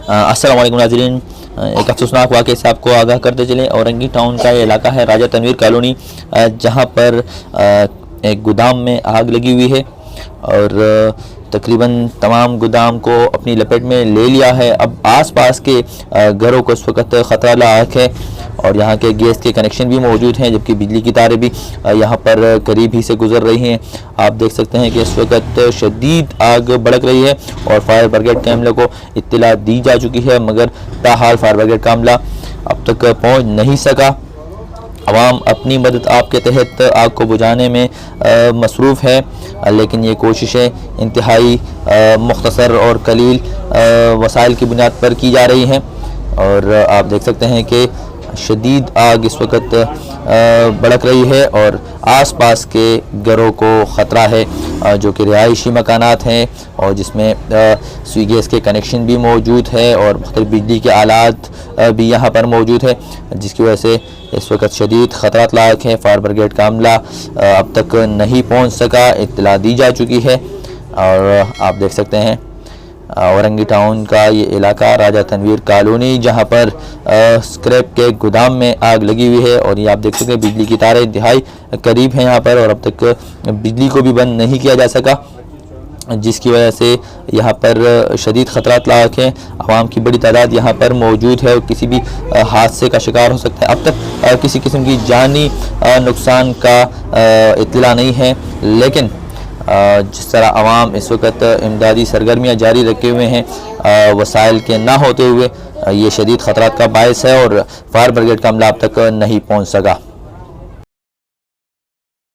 अस्सलाम वालेकुम नाज़रीन, एक अफसोसनाक वाक़े से आपको आगाह करते चलें। औरंगी टाउन का ये इलाका है राजा तनवीर कॉलोनी, जहाँ पर एक गोदाम में आग लगी हुई है और तकरीबन तमाम गोदाम को अपनी लपेट में ले लिया है। अब आसपास के घरों को इस वक्त ख़तरा लायक है और यहाँ के गैस के कनेक्शन भी मौजूद हैं, जबकि बिजली की तारें भी यहाँ पर करीब ही से गुजर रही हैं। आप देख सकते हैं कि इस वक्त शदीद आग भड़क रही है और फायर ब्रिगेड के अमले को इत्तला दी जा चुकी है, मगर ताहाल फायर ब्रिगेड का अमला अब तक पहुँच नहीं सका। अवाम अपनी मदद आपके तहत आग को बुझाने में मसरूफ़ है, लेकिन ये कोशिशें इंतहाई मुख्तसर और कलील वसाइल की बुनियाद पर की जा रही हैं। और आप देख सकते हैं कि शदीद आग इस वक्त भड़क रही है और आसपास के घरों को ख़तरा है, जो कि रिहायशी मकानात हैं और जिसमें सुई गैस के कनेक्शन भी मौजूद है और मुख्तलिफ बिजली के आलात भी यहाँ पर मौजूद है, जिसकी वजह से इस वक्त शदीद ख़तरात लायक है। फायर ब्रिगेड का अमला अब तक नहीं पहुँच सका, इत्तला दी जा चुकी है। और आप देख सकते हैं औरंगी टाउन का ये इलाका राजा तनवीर कॉलोनी, जहाँ पर स्क्रैप के गोदाम में आग लगी हुई है और ये आप देख सकते हैं बिजली की तारें इंतहाई करीब हैं यहाँ पर और अब तक बिजली को भी बंद नहीं किया जा सका, जिसकी वजह से यहाँ पर शदीद ख़तरात लायक हैं। आवाम की बड़ी तादाद यहाँ पर मौजूद है और किसी भी हादसे का शिकार हो सकता है। अब तक किसी किस्म की जानी नुकसान का इत्तला नहीं है, लेकिन जिस तरह आवाम इस वक्त इमदादी सरगर्मियाँ जारी रखे हुए हैं वसाइल के ना होते हुए, ये शदीद ख़तरात का बायस है और फायर ब्रिगेड का अमला अब तक नहीं पहुँच सका।